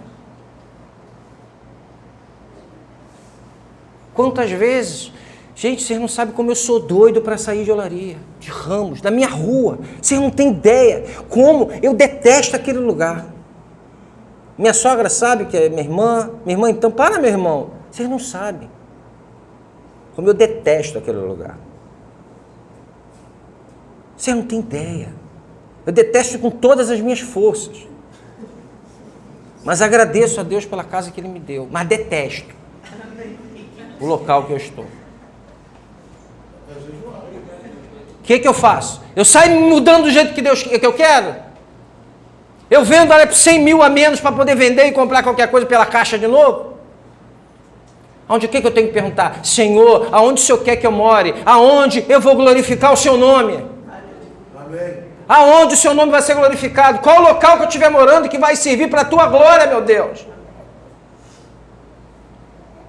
Quantas vezes... Gente, vocês não sabem como eu sou doido para sair de Olaria, de Ramos, da minha rua. Vocês não têm ideia como eu detesto aquele lugar. Minha sogra sabe que é minha irmã. Minha irmã, então, para, meu irmão. Vocês não sabem como eu detesto aquele lugar. Vocês não têm ideia. Eu detesto com todas as minhas forças. Mas agradeço a Deus pela casa que Ele me deu. Mas detesto o local que eu estou. O que eu faço? Eu saio mudando do jeito que eu quero? Eu vendo ela por 100 mil a menos para poder vender e comprar qualquer coisa pela caixa de novo? O que eu tenho que perguntar? Senhor, aonde o Senhor quer que eu more? Aonde eu vou glorificar o Seu nome? Amém. Aonde o Seu nome vai ser glorificado? Qual o local que eu estiver morando que vai servir para a Tua glória, meu Deus?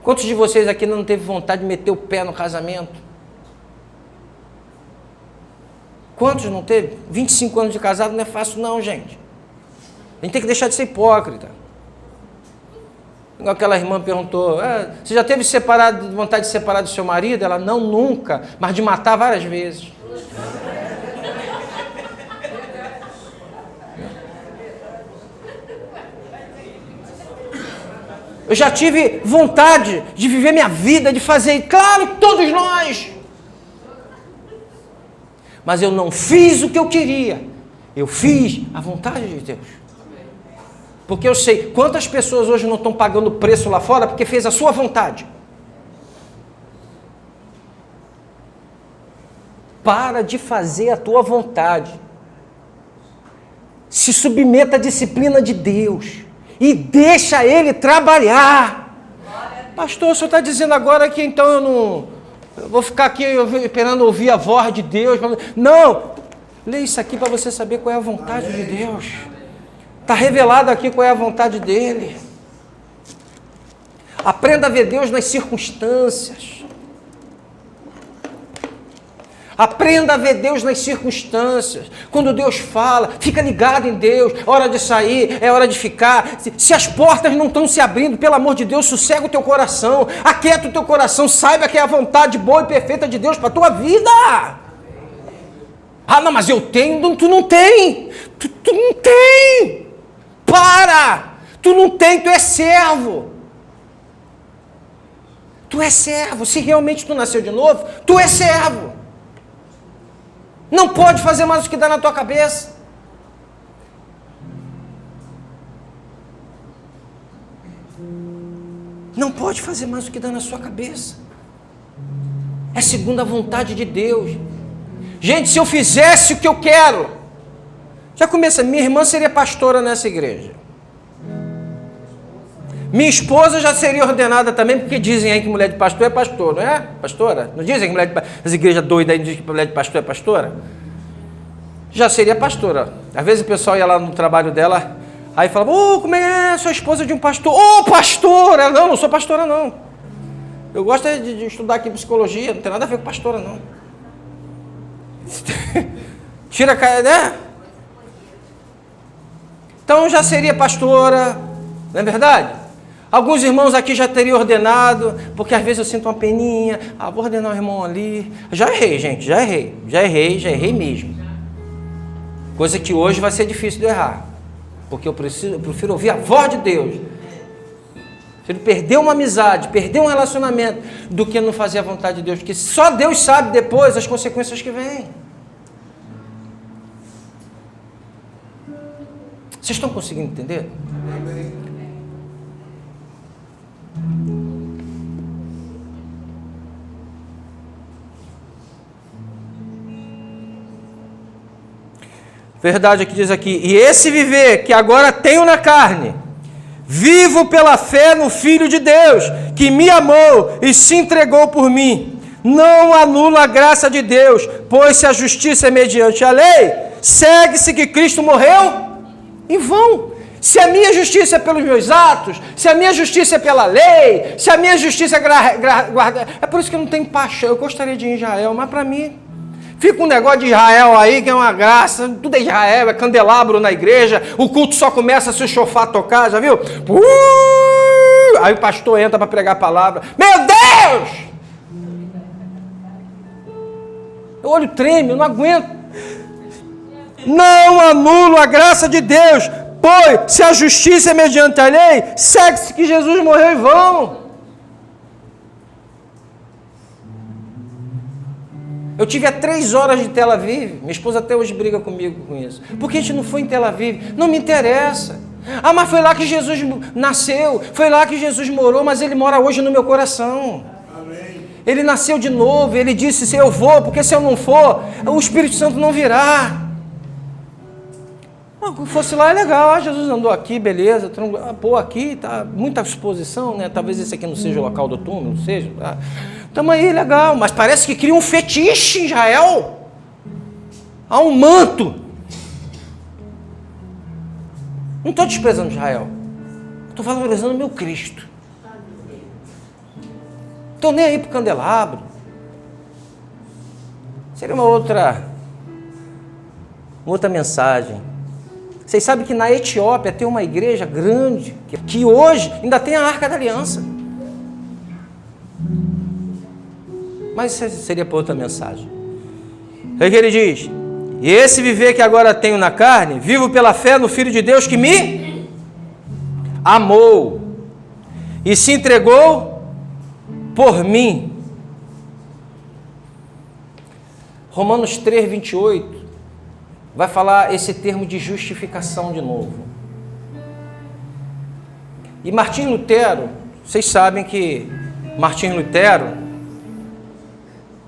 Quantos de vocês aqui não teve vontade de meter o pé no casamento? Quantos não teve? 25 anos de casado não é fácil não, gente. A gente tem que deixar de ser hipócrita. Igual aquela irmã perguntou, você já teve vontade de separar do seu marido? Ela, não, nunca, mas de matar várias vezes. Eu já tive vontade de viver minha vida, de fazer, claro, todos nós. Mas eu não fiz o que eu queria. Eu fiz a vontade de Deus. Porque eu sei quantas pessoas hoje não estão pagando preço lá fora porque fez a sua vontade. Para de fazer a tua vontade. Se submeta à disciplina de Deus. E deixa Ele trabalhar. Pastor, o senhor está dizendo agora que então eu vou ficar aqui esperando ouvir a voz de Deus. Não! Leia isso aqui para você saber qual é a vontade de Deus. Está revelado aqui qual é a vontade dEle. Aprenda a ver Deus nas circunstâncias. Aprenda a ver Deus nas circunstâncias. Quando Deus fala, fica ligado em Deus. É hora de sair, é hora de ficar. Se as portas não estão se abrindo, pelo amor de Deus, sossega o teu coração. Aquieta o teu coração. Saiba que é a vontade boa e perfeita de Deus para a tua vida. Ah, não, mas eu tenho. Tu não tem. Tu não tem. Para. Tu não tem, tu é servo. Tu é servo. Se realmente tu nasceu de novo, tu é servo. Não pode fazer mais o que dá na tua cabeça. Não pode fazer mais o que dá na sua cabeça. É segundo a vontade de Deus. Gente, se eu fizesse o que eu quero, já começa, minha irmã seria pastora nessa igreja. Minha esposa já seria ordenada também, porque dizem aí que mulher de pastor é pastor, não é? Pastora? Não dizem que as igrejas doidas aí dizem que mulher de pastor é pastora? Já seria pastora. Às vezes o pessoal ia lá no trabalho dela, aí falava, como é sua esposa de um pastor? Pastora! Não sou pastora não. Eu gosto de estudar aqui psicologia, não tem nada a ver com pastora não. Tira a cara, né? Então já seria pastora, não é verdade? Alguns irmãos aqui já teriam ordenado, porque às vezes eu sinto uma peninha, vou ordenar o irmão ali. Já errei, gente, já errei mesmo. Coisa que hoje vai ser difícil de errar, porque eu prefiro ouvir a voz de Deus. Prefiro perder uma amizade, perder um relacionamento, do que não fazer a vontade de Deus, porque só Deus sabe depois as consequências que vêm. Vocês estão conseguindo entender? Verdade que diz aqui, e esse viver que agora tenho na carne, vivo pela fé no Filho de Deus, que me amou e se entregou por mim. Não anula a graça de Deus, pois se a justiça é mediante a lei, segue-se que Cristo morreu em vão. Se a minha justiça é pelos meus atos, se a minha justiça é pela lei, se a minha justiça é guardada... É por isso que eu não tenho paixão. Eu gostaria de ir em Israel, mas para mim... Fica um negócio de Israel aí, que é uma graça, tudo é Israel, é candelabro na igreja, o culto só começa se o chofar tocar, já viu? Aí o pastor entra para pregar a palavra. Meu Deus! O olho treme, eu não aguento. Não anulo a graça de Deus, pois se a justiça é mediante a lei, segue-se que Jesus morreu em vão. Eu tive a 3 horas de Tel Aviv, minha esposa até hoje briga comigo com isso. Por que a gente não foi em Tel Aviv? Não me interessa. Mas foi lá que Jesus nasceu, foi lá que Jesus morou, mas Ele mora hoje no meu coração. Amém. Ele nasceu de novo, Ele disse, se eu vou, porque se eu não for, o Espírito Santo não virá. Se fosse lá é legal, Jesus andou aqui, beleza, aqui tá muita exposição, né? Talvez esse aqui não seja o local do túmulo, não seja, tá? Estamos aí, legal, mas parece que cria um fetiche em Israel. Há um manto. Não estou desprezando Israel. Estou valorizando o meu Cristo. Estou nem aí para o candelabro. Seria uma outra mensagem. Vocês sabem que na Etiópia tem uma igreja grande, que hoje ainda tem a Arca da Aliança. Mas isso seria para outra mensagem. Aí que ele diz: e esse viver que agora tenho na carne, vivo pela fé no Filho de Deus que me amou e se entregou por mim. Romanos 3, 28 vai falar esse termo de justificação de novo. E Martim Lutero, vocês sabem que Martim Lutero,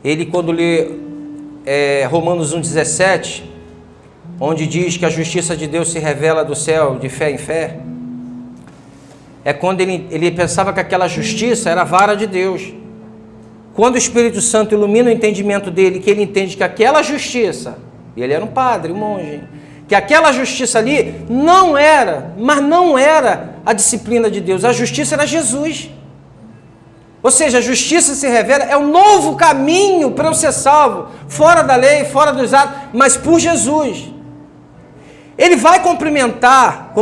ele quando lê Romanos 1,17, onde diz que a justiça de Deus se revela do céu de fé em fé, é quando ele pensava que aquela justiça era a vara de Deus. Quando o Espírito Santo ilumina o entendimento dele, que ele entende que aquela justiça, e ele era um padre, um monge, que aquela justiça ali não era a disciplina de Deus, a justiça era Jesus. Ou seja, a justiça se revela, é um novo caminho para eu ser salvo, fora da lei, fora dos atos, mas por Jesus. Ele vai complementar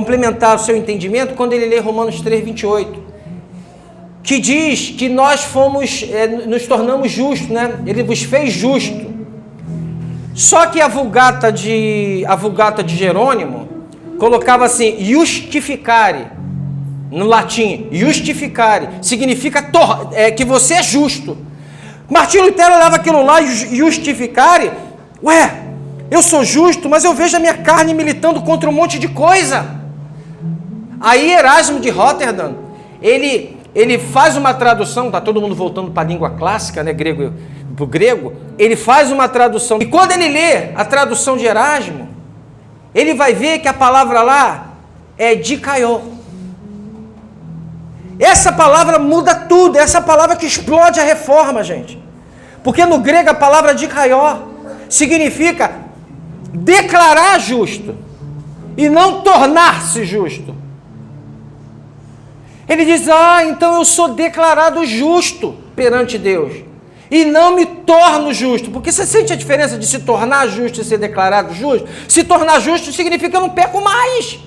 o seu entendimento quando ele lê Romanos 3, 28, que diz que nós nos tornamos justos, né? Ele vos fez justo. Só que a Vulgata de Jerônimo colocava assim, justificare, no latim, justificare, significa que você é justo. Martinho Lutero leva aquilo lá, justificare, eu sou justo, mas eu vejo a minha carne militando contra um monte de coisa. Aí Erasmo de Roterdã, ele faz uma tradução, está todo mundo voltando para a língua clássica, né, para o grego, ele faz uma tradução, e quando ele lê a tradução de Erasmo, ele vai ver que a palavra lá é dikaió. Essa palavra muda tudo, essa palavra que explode a reforma, gente. Porque no grego a palavra dikaió significa declarar justo e não tornar-se justo. Ele diz, então eu sou declarado justo perante Deus e não me torno justo. Porque você sente a diferença de se tornar justo e ser declarado justo? Se tornar justo significa que eu não peco mais.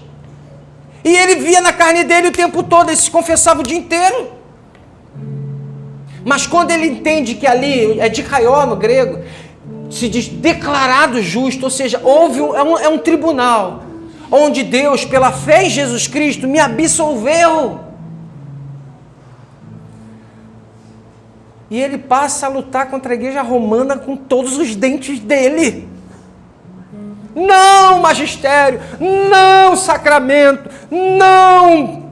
E ele via na carne dele o tempo todo, ele se confessava o dia inteiro. Mas quando ele entende que ali, é dikaió no grego, se diz declarado justo, ou seja, é um tribunal, onde Deus, pela fé em Jesus Cristo, me absolveu. E ele passa a lutar contra a igreja romana com todos os dentes dele. Não magistério, não sacramento, não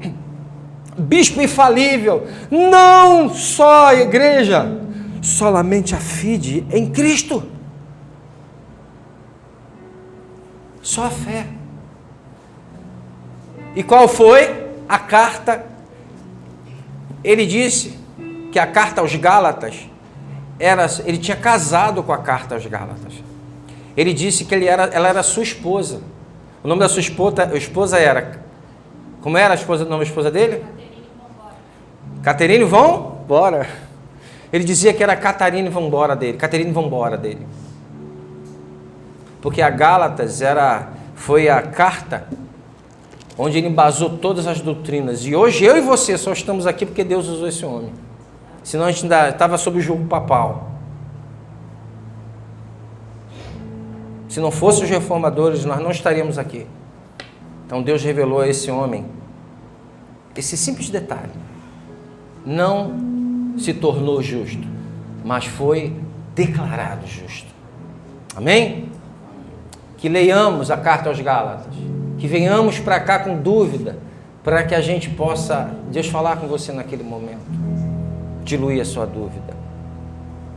bispo infalível, não só igreja, solamente a fide em Cristo. Só a fé. E qual foi a carta? Ele disse que a carta aos Gálatas, ele tinha casado com a carta aos Gálatas. Ele disse que ela era sua esposa. O nome da sua esposa era... Como era o nome da esposa dele? Caterine Vambora. Ele dizia que era Catarine Vambora dele. Caterine Vambora dele. Porque a Gálatas foi a carta onde ele embasou todas as doutrinas. E hoje eu e você só estamos aqui porque Deus usou esse homem. Senão a gente ainda estava sob o jugo papal. Se não fossem os reformadores, nós não estaríamos aqui. Então Deus revelou a esse homem esse simples detalhe. Não se tornou justo, mas foi declarado justo. Amém? Que leiamos a carta aos Gálatas, que venhamos para cá com dúvida, para que a gente possa, Deus falar com você naquele momento, diluir a sua dúvida.